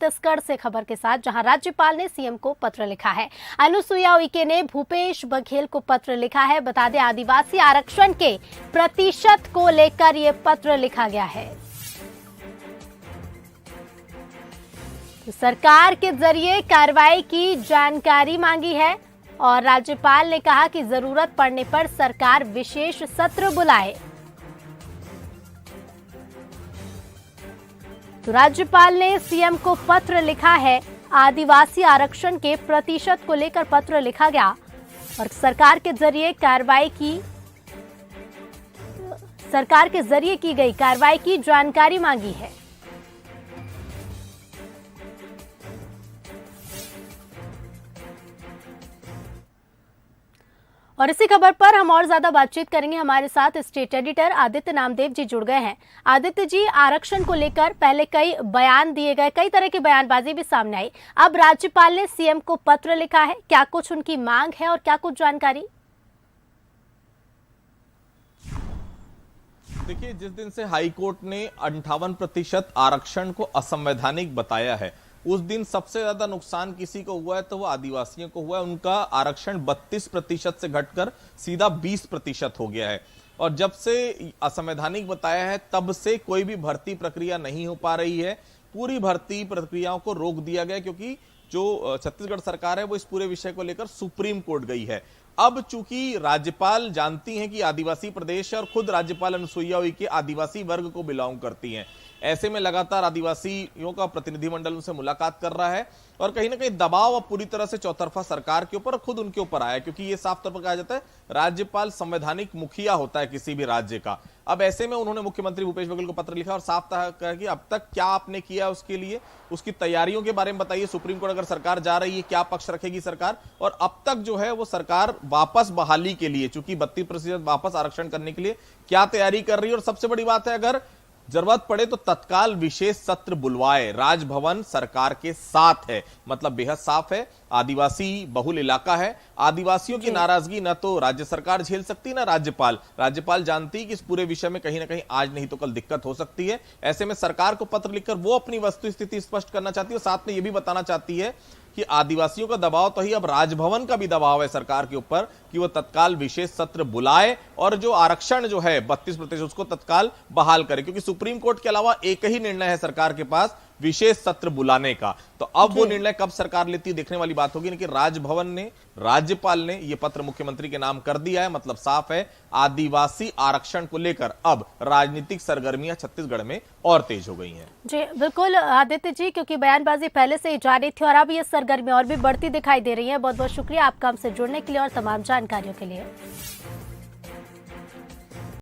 छत्तीसगढ़ से खबर के साथ, जहां राज्यपाल ने सीएम को पत्र लिखा है। अनुसुईया उइके ने भूपेश बघेल को पत्र लिखा है। बता दें, आदिवासी आरक्षण के प्रतिशत को लेकर ये पत्र लिखा गया है। तो सरकार के जरिए कार्रवाई की जानकारी मांगी है और राज्यपाल ने कहा कि जरूरत पड़ने पर सरकार विशेष सत्र बुलाए। तो राज्यपाल ने सीएम को पत्र लिखा है। आदिवासी आरक्षण के प्रतिशत को लेकर पत्र लिखा गया और सरकार के जरिए की गई कार्रवाई की जानकारी मांगी है। और इसी खबर पर हम और ज्यादा बातचीत करेंगे। हमारे साथ स्टेट एडिटर आदित्य नामदेव जी जुड़ गए हैं। आदित्य जी, आरक्षण को लेकर पहले कई बयान दिए गए, कई तरह की बयानबाजी भी सामने आई। अब राज्यपाल ने सीएम को पत्र लिखा है, क्या कुछ उनकी मांग है और क्या कुछ जानकारी? देखिए, जिस दिन से हाईकोर्ट ने 58% आरक्षण को असंवैधानिक बताया है, उस दिन सबसे ज्यादा नुकसान किसी को हुआ है तो वो आदिवासियों को हुआ है। उनका आरक्षण 32% से घटकर सीधा 20% हो गया है। और जब से असंवैधानिक बताया है, तब से कोई भी भर्ती प्रक्रिया नहीं हो पा रही है। पूरी भर्ती प्रक्रियाओं को रोक दिया गया क्योंकि जो छत्तीसगढ़ सरकार है वो इस पूरे विषय को लेकर सुप्रीम कोर्ट गई है। अब चूंकि राज्यपाल जानती हैं कि आदिवासी प्रदेश है और खुद राज्यपाल अनुसुईया उइके आदिवासी वर्ग को बिलोंग करती हैं, ऐसे में लगातार आदिवासियों का प्रतिनिधिमंडल उनसे मुलाकात कर रहा है और कहीं ना कहीं दबाव अब पूरी तरह से चौतरफा सरकार के ऊपर, खुद उनके ऊपर आया, क्योंकि ये साफ तौर पर कहा जाता है राज्यपाल संवैधानिक मुखिया होता है किसी भी राज्य का। अब ऐसे में उन्होंने मुख्यमंत्री भूपेश बघेल को पत्र लिखा और साफ कहा कि अब तक क्या आपने किया उसके लिए, उसकी तैयारियों के बारे में बताइए। सुप्रीम कोर्ट अगर सरकार जा रही है, क्या पक्ष रखेगी सरकार, और अब तक जो है वो सरकार वापस बहाली के लिए, चूंकि 32% वापस आरक्षण करने के लिए क्या तैयारी कर रही है। और सबसे बड़ी बात है, अगर जरूरत पड़े तो तत्काल विशेष सत्र बुलवाए। राजभवन सरकार के साथ है, मतलब बेहद साफ है। आदिवासी बहुल इलाका है, आदिवासियों की नाराजगी न तो राज्य सरकार झेल सकती ना राज्यपाल जानती कि इस पूरे विषय में कहीं ना कहीं आज नहीं तो कल दिक्कत हो सकती है। ऐसे में सरकार को पत्र लिखकर वो अपनी वस्तुस्थिति स्पष्ट करना चाहती है और साथ में यह भी बताना चाहती है कि आदिवासियों का दबाव तो ही, अब राजभवन का भी दबाव है सरकार के ऊपर कि वो तत्काल विशेष सत्र बुलाए और जो आरक्षण जो है 32% उसको तत्काल बहाल करे, क्योंकि सुप्रीम कोर्ट के अलावा एक ही निर्णय है सरकार के पास, विशेष सत्र बुलाने का। तो अब वो निर्णय कब सरकार लेती है देखने वाली बात होगी। लेकिन राजभवन ने, राज्यपाल ने ये पत्र मुख्यमंत्री के नाम कर दिया है, मतलब साफ है आदिवासी आरक्षण को लेकर अब राजनीतिक सरगर्मियां छत्तीसगढ़ में और तेज हो गई हैं। जी बिल्कुल आदित्य जी, क्योंकि बयानबाजी पहले से ही जारी थी और अब ये सरगर्मी और भी बढ़ती दिखाई दे रही है। बहुत बहुत शुक्रिया आपका हमसे जुड़ने के लिए और तमाम जानकारियों के लिए।